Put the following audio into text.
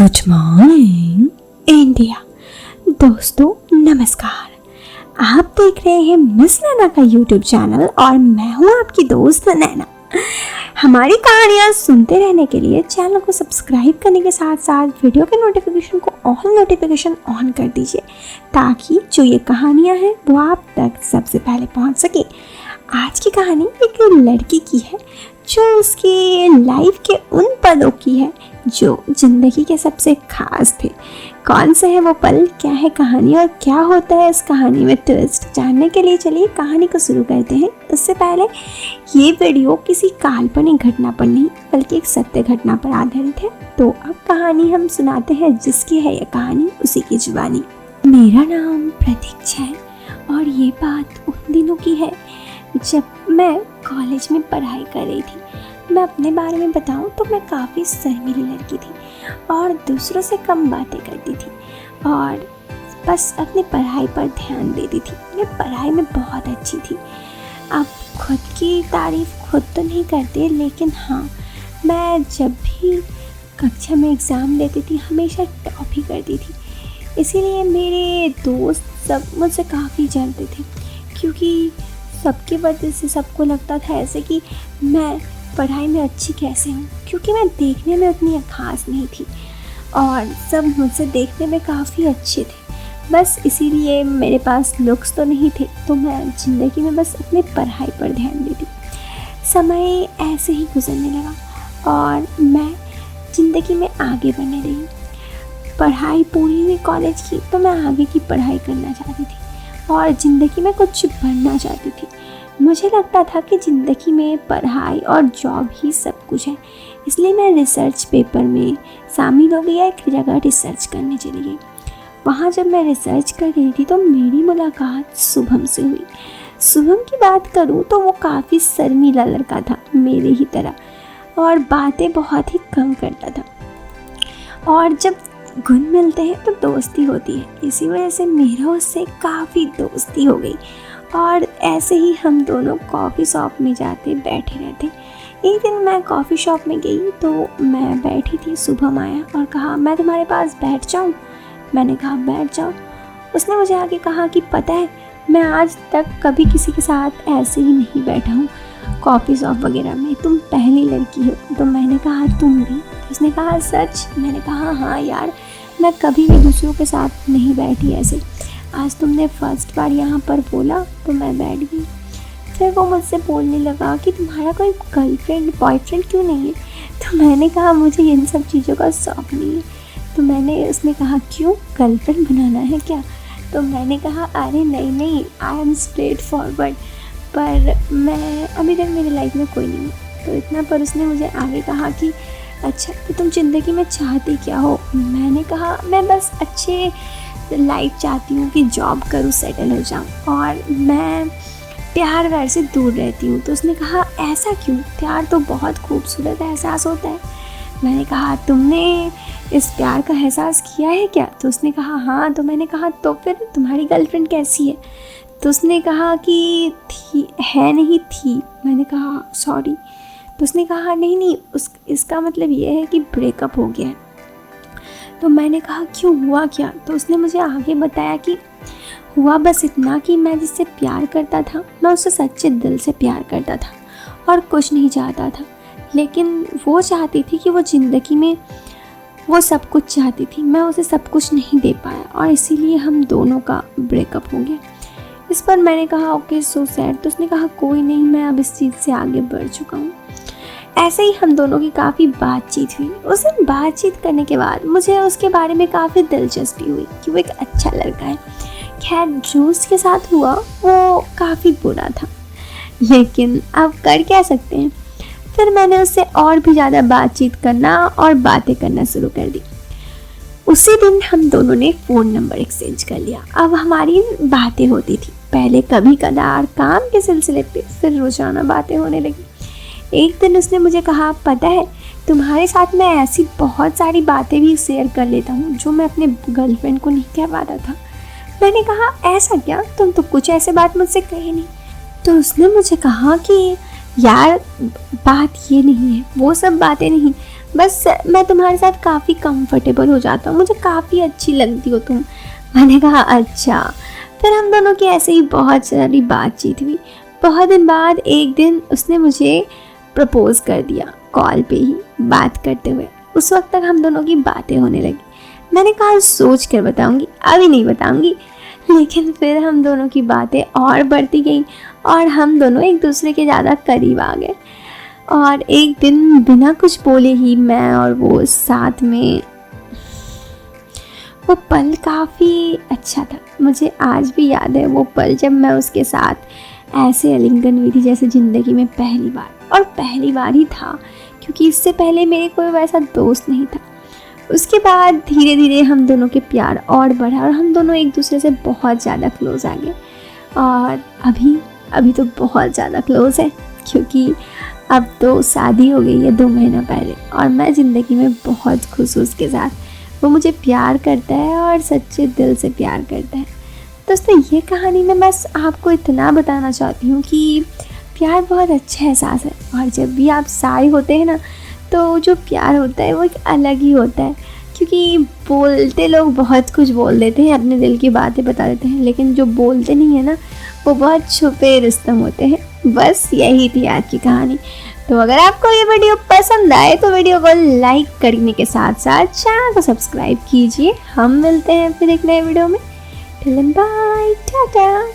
Good morning India. दोस्तों नमस्कार, आप देख रहे हैं मिस नैना का यूट्यूब चैनल और मैं हूं आपकी दोस्त नैना। हमारी कहानियां सुनते रहने के लिए चैनल को सब्सक्राइब करने के साथ साथ वीडियो के नोटिफिकेशन को ऑल नोटिफिकेशन ऑन कर दीजिए ताकि जो ये कहानियां हैं वो आप तक सबसे पहले पहुंच सके। आज की कहानी एक लड़की की है जो उसकी लाइफ के उन पलों की है जो जिंदगी के सबसे खास थे। कौन से है वो पल, क्या है कहानी और क्या होता है इस कहानी में ट्विस्ट, जानने के लिए चलिए कहानी को शुरू करते हैं। उससे पहले ये वीडियो किसी काल्पनिक घटना पर नहीं बल्कि एक सत्य घटना पर आधारित है। तो अब कहानी हम सुनाते हैं जिसकी है ये कहानी उसी की जुबानी। मेरा नाम प्रतीक्षा है और ये बात उन दिनों की है जब मैं कॉलेज में पढ़ाई कर रही थी। मैं अपने बारे में बताऊं तो मैं काफ़ी शर्मीली लड़की थी और दूसरों से कम बातें करती थी और बस अपनी पढ़ाई पर ध्यान देती थी। मैं पढ़ाई में बहुत अच्छी थी। अब खुद की तारीफ़ खुद तो नहीं करते, लेकिन हाँ, मैं जब भी कक्षा में एग्ज़ाम देती थी हमेशा टॉप ही करती थी। इसीलिए मेरे दोस्त सब मुझसे काफ़ी जलते थे क्योंकि सबकी वजह से सबको लगता था ऐसे कि मैं पढ़ाई में अच्छी कैसे हूँ, क्योंकि मैं देखने में उतनी खास नहीं थी और सब मुझसे देखने में काफ़ी अच्छे थे। बस इसीलिए मेरे पास लुक्स तो नहीं थे, तो मैं ज़िंदगी में बस अपनी पढ़ाई पर ध्यान देती। समय ऐसे ही गुजरने लगा और मैं ज़िंदगी में आगे बढ़ने लगी। पढ़ाई पूरी हुई कॉलेज की तो मैं आगे की पढ़ाई करना चाहती थी और ज़िंदगी में कुछ बनना चाहती थी। मुझे लगता था कि ज़िंदगी में पढ़ाई और जॉब ही सब कुछ है, इसलिए मैं रिसर्च पेपर में शामिल हो गई, एक जगह रिसर्च करने चली गई। वहाँ जब मैं रिसर्च कर रही थी तो मेरी मुलाकात शुभम से हुई। शुभम की बात करूँ तो वो काफ़ी शर्मीला लड़का था मेरे ही तरह और बातें बहुत ही कम करता था और जब घुल मिलते हैं तो दोस्ती होती है। इसी वजह से मेरा उससे काफ़ी दोस्ती हो गई और ऐसे ही हम दोनों कॉफ़ी शॉप में जाते बैठे रहते। एक दिन मैं कॉफ़ी शॉप में गई तो मैं बैठी थी, शुभम आया और कहा मैं तुम्हारे पास बैठ जाऊँ। मैंने कहा बैठ जाओ। उसने मुझे आगे कहा कि पता है मैं आज तक कभी किसी के साथ ऐसे ही नहीं बैठा हूँ कॉफ़ी शॉप वगैरह में, तुम पहली लड़की हो। तो मैंने कहा तुम भी? उसने कहा सच? मैंने कहा हाँ यार, मैं कभी भी दूसरों के साथ नहीं बैठी ऐसे, आज तुमने फर्स्ट बार यहाँ पर बोला तो मैं बैठ गई। फिर वो मुझसे बोलने लगा कि तुम्हारा कोई गर्लफ्रेंड बॉयफ्रेंड क्यों नहीं है? तो मैंने कहा मुझे इन सब चीज़ों का शौक़ नहीं है। तो उसने कहा क्यों, गर्लफ्रेंड बनाना है क्या? तो मैंने कहा अरे नहीं, आई एम स्ट्रेट फॉरवर्ड, पर मैं अभी तक मेरी लाइफ में कोई नहीं है। तो इतना पर उसने मुझे आगे कहा कि अच्छा तो तुम ज़िंदगी में चाहती क्या हो? मैंने कहा मैं बस अच्छे लाइफ चाहती हूँ कि जॉब करूँ, सेटल हो जाऊँ और मैं प्यार व्यार से दूर रहती हूँ। तो उसने कहा ऐसा क्यों, प्यार तो बहुत खूबसूरत एहसास होता है। मैंने कहा तुमने इस प्यार का एहसास किया है क्या? तो उसने कहा हाँ। तो मैंने कहा तो फिर तुम्हारी गर्लफ्रेंड कैसी है? तो उसने कहा कि नहीं थी। मैंने कहा सॉरी। तो उसने कहा नहीं इसका मतलब ये है कि ब्रेकअप हो गया है। तो मैंने कहा क्यों, हुआ क्या? तो उसने मुझे आगे बताया कि हुआ बस इतना कि मैं जिससे प्यार करता था मैं उससे सच्चे दिल से प्यार करता था और कुछ नहीं चाहता था, लेकिन वो चाहती थी कि वो ज़िंदगी में वो सब कुछ चाहती थी, मैं उसे सब कुछ नहीं दे पाया और इसीलिए हम दोनों का ब्रेकअप हो गया। इस पर मैंने कहा ओके सो सैड। तो उसने कहा कोई नहीं, मैं अब इस चीज़ से आगे बढ़ चुका हूँ। ऐसे ही हम दोनों की काफ़ी बातचीत हुई। उस दिन बातचीत करने के बाद मुझे उसके बारे में काफ़ी दिलचस्पी हुई कि वो एक अच्छा लड़का है। खैर जो उसके साथ हुआ वो काफ़ी बुरा था, लेकिन अब कर क्या सकते हैं। फिर मैंने उससे और भी ज़्यादा बातचीत करना और बातें करना शुरू कर दी। उसी दिन हम दोनों ने फ़ोन नंबर एक्सचेंज कर लिया। अब हमारी बातें होती थी, पहले कभी कदार काम के सिलसिले पे, फिर रोज़ाना बातें होने लगी। एक दिन उसने मुझे कहा पता है तुम्हारे साथ मैं ऐसी बहुत सारी बातें भी शेयर कर लेता हूँ जो मैं अपने गर्लफ्रेंड को नहीं कह पाता था। मैंने कहा ऐसा क्या, तुम तो कुछ ऐसे बात मुझसे कही नहीं। तो उसने मुझे कहा कि यार बात ये नहीं है, वो सब बातें नहीं, बस मैं तुम्हारे साथ काफ़ी कंफर्टेबल हो जाता हूँ, मुझे काफ़ी अच्छी लगती हो तुम। मैंने कहा अच्छा। फिर हम दोनों की ऐसे ही बहुत सारी बातचीत हुई। बहुत दिन बाद एक दिन उसने मुझे प्रपोज़ कर दिया, कॉल पे ही बात करते हुए। उस वक्त तक हम दोनों की बातें होने लगी। मैंने कहा सोच कर बताऊंगी, अभी नहीं बताऊंगी। लेकिन फिर हम दोनों की बातें और बढ़ती गई और हम दोनों एक दूसरे के ज़्यादा करीब आ गए। और एक दिन बिना कुछ बोले ही मैं और वो साथ में, वो पल काफ़ी अच्छा था। मुझे आज भी याद है वो पल जब मैं उसके साथ ऐसे आलिंगन हुई थी जैसे ज़िंदगी में पहली बार, और पहली बार ही था क्योंकि इससे पहले मेरे कोई वैसा दोस्त नहीं था। उसके बाद धीरे धीरे हम दोनों के प्यार और बढ़ा और हम दोनों एक दूसरे से बहुत ज़्यादा क्लोज आ गए। और अभी तो बहुत ज़्यादा क्लोज है क्योंकि अब तो शादी हो गई है 2 महीना पहले और मैं ज़िंदगी में बहुत खुश हूँ उसके साथ। वो मुझे प्यार करता है और सच्चे दिल से प्यार करता है। दोस्तों, ये कहानी में बस आपको इतना बताना चाहती हूँ कि प्यार बहुत अच्छा एहसास है और जब भी आप साए होते हैं ना, तो जो प्यार होता है वो एक अलग ही होता है। क्योंकि बोलते लोग बहुत कुछ बोल देते हैं, अपने दिल की बातें बता देते हैं, लेकिन जो बोलते नहीं है ना, वो बहुत छुपे रुस्तम होते हैं। बस यही थी आज की कहानी। तो अगर आपको ये वीडियो पसंद आए तो वीडियो को लाइक करने के साथ साथ चैनल को सब्सक्राइब कीजिए। हम मिलते हैं फिर एक नए वीडियो में। Till then bye, Tata.